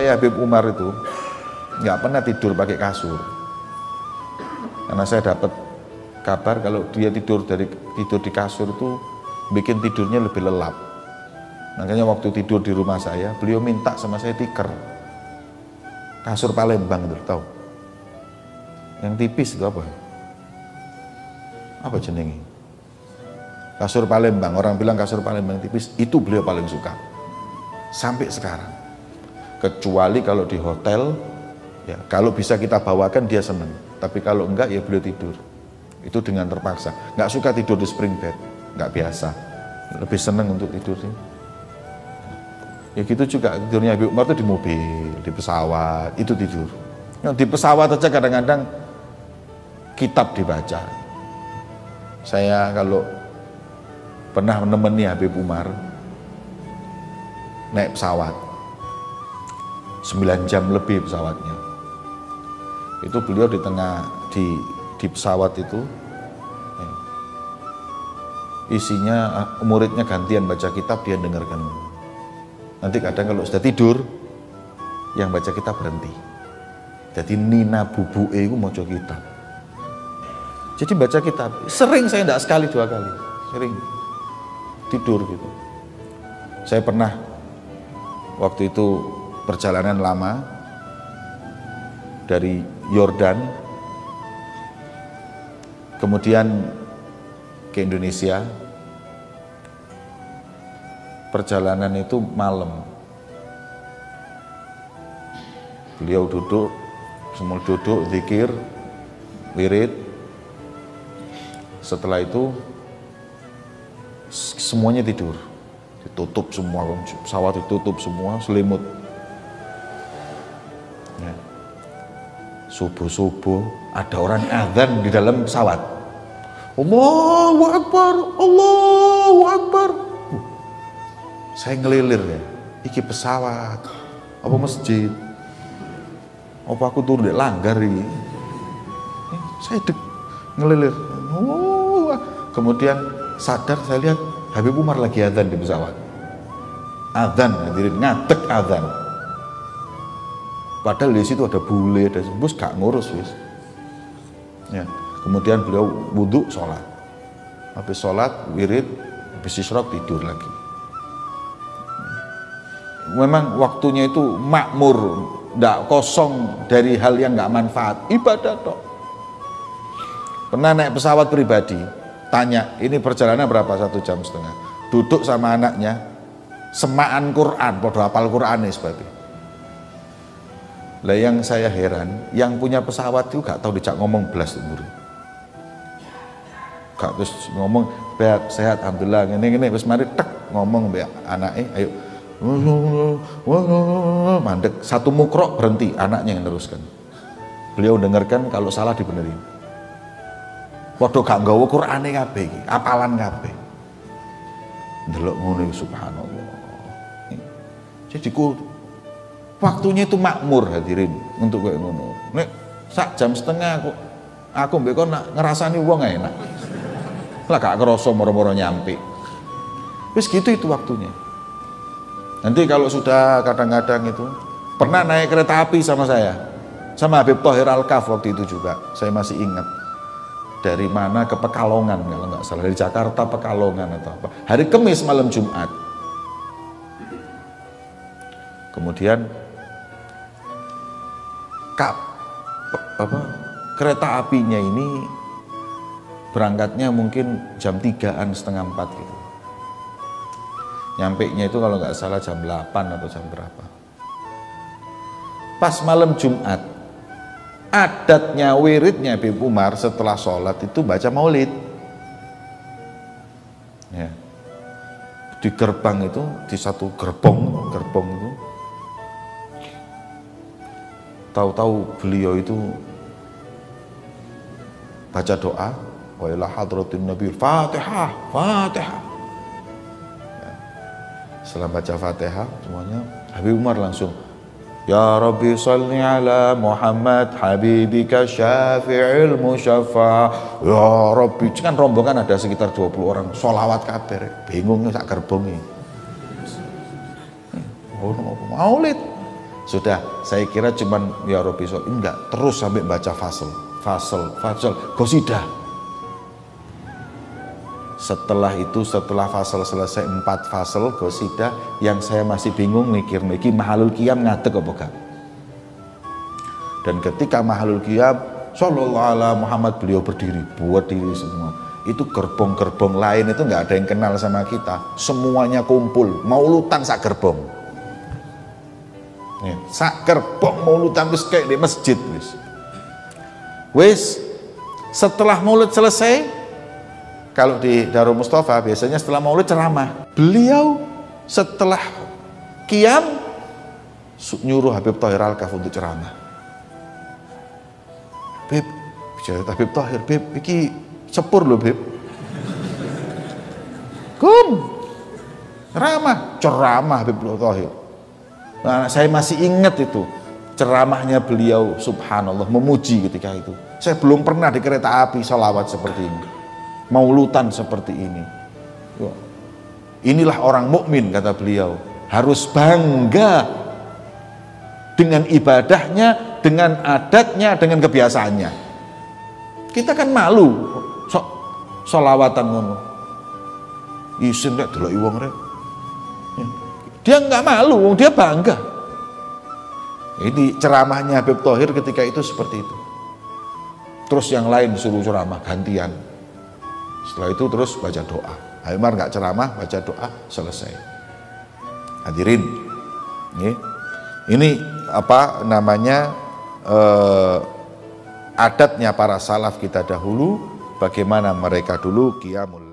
Kiai Habib Umar itu nggak pernah tidur pakai kasur, karena saya dapat kabar kalau dia tidur di kasur itu bikin tidurnya lebih lelap. Makanya waktu tidur di rumah saya, beliau minta sama saya tikar, kasur Palembang itu, tahu? Yang tipis itu apa? Apa jenenge? Kasur Palembang, orang bilang kasur Palembang tipis, itu beliau paling suka sampai sekarang. Kecuali kalau di hotel, ya kalau bisa kita bawakan dia senang, tapi kalau enggak ya beliau tidur itu dengan terpaksa. Nggak suka tidur di spring bed, nggak biasa, lebih senang untuk tidur sih. Ya gitu juga tidurnya Habib Umar itu di mobil, di pesawat, itu tidur. Ya, di pesawat aja kadang-kadang kitab dibaca. Saya kalau pernah menemani Habib Umar naik pesawat 9 jam lebih pesawatnya, itu beliau di tengah di pesawat itu isinya muridnya gantian baca kitab, dia dengarkan. Nanti kadang kalau sudah tidur yang baca kitab berhenti, jadi Nina bubuke itu maca kitab. Jadi baca kitab sering, saya tidak sekali 2 kali, sering tidur gitu. Saya pernah waktu itu perjalanan lama dari Yordan kemudian ke Indonesia. Perjalanan itu malam, beliau duduk, semua duduk, zikir, wirid. Setelah itu semuanya tidur, ditutup semua, pesawat ditutup semua, selimut. Ya. Subuh-subuh ada orang azan di dalam pesawat. Allahu Akbar, Allahu Akbar. Saya ngelilir ya, iki pesawat, apa masjid, apa aku turun di langgar ini. Saya ngelilir. Oh, kemudian sadar, saya lihat Habib Umar lagi azan di pesawat. Azan, hadirin, ngadeg azan. Padahal di situ ada bule, ada bus, gak ngurus wis. Ya. Kemudian beliau wudhu, sholat. Habis sholat, wirid, habis isyraq tidur lagi. Memang waktunya itu makmur, tidak kosong dari hal yang nggak manfaat, ibadah toh. Pernah naik pesawat pribadi, tanya, ini perjalanan berapa? 1,5 jam. Duduk sama anaknya, semaan Quran, podo hafal Quran sebagainya. Lah yang saya heran, yang punya pesawat itu gak tahu dijak ngomong belas umur. Gak terus ngomong, "Beb, sehat alhamdulillah, ngene wis mari tek ngomong mbek anake, ayo mandek, satu mukrok berhenti, anaknya yang teruskan. Beliau dengarkan, kalau salah dibenerin. Waduh gak nggawa Qur'ane kabeh iki, apalan kabeh. Ndelok ngono subhanallah. Jadi waktunya itu makmur hadirin untuk kayak ngono. Nek 1,5 jam aku mbek kon ngrasani wong enak. Lah gak kerasa moro-moro nyampe. Wis gitu itu waktunya. Nanti kalau sudah kadang-kadang itu pernah naik kereta api sama saya, sama Habib Thohir Al-Kaf waktu itu juga, saya masih ingat. Dari mana ke Pekalongan kalau nggak salah, dari Jakarta Pekalongan atau apa. Hari Kamis malam Jumat. Kemudian kereta apinya ini berangkatnya mungkin jam 3-an, setengah 4 gitu. Nyampenya itu kalau nggak salah jam 8 atau jam berapa. Pas malam Jumat, adatnya wiridnya Habib Umar setelah sholat itu baca maulid. Ya. Di gerbang itu, di satu gerbong itu, tahu-tahu beliau itu baca doa, wa ila hadratin nabi, Fatihah. Setelah baca Fatihah semuanya, Habib Umar langsung, Ya Rabbi salli ala Muhammad habibika syafi'il musyaffa. Ya Rabbi, kan rombongan ada sekitar 20 orang, sholawat kabeh, bingung sak gerbonge. Oh, maulid. Sudah, saya kira cuman ya Robi enggak, terus sampai baca fasal, qasidah. Setelah itu, setelah fasal selesai 4 fasal qasidah, yang saya masih bingung mikir iki mahalul qiyam ngadeg apa gak. Dan ketika mahalul qiyam sallallahu alaihi Muhammad, beliau berdiri, buat diri semua. Itu gerbong-gerbong lain itu nggak ada yang kenal sama kita, semuanya kumpul maulutan sak gerbong. Sak gerbong maulutan wis kayak di masjid wis. Setelah maulid selesai, kalau di Darul Mustafa biasanya setelah maulid ceramah. Beliau setelah qiyam nyuruh Habib Thohir Al-Kaf untuk ceramah. Bib, bicara Habib Thohir, Bib, iki sepur loh Bib. Ceramah Habib Thohir. Nah, saya masih ingat itu ceramahnya beliau, subhanallah, memuji ketika itu. Saya belum pernah di kereta api sholawat seperti ini, maulutan seperti ini. Inilah orang mukmin, kata beliau, harus bangga dengan ibadahnya, dengan adatnya, dengan kebiasaannya. Kita kan malu sholawatan ngono. Isin rek delok wong rek. Dia nggak malu, dia bangga. Ini ceramahnya Habib Thohir ketika itu seperti itu. Terus yang lain suruh ceramah gantian. Setelah itu terus baca doa. Haimar nggak ceramah, baca doa, selesai. Hadirin, ini apa namanya adatnya para salaf kita dahulu, bagaimana mereka dulu qiyamul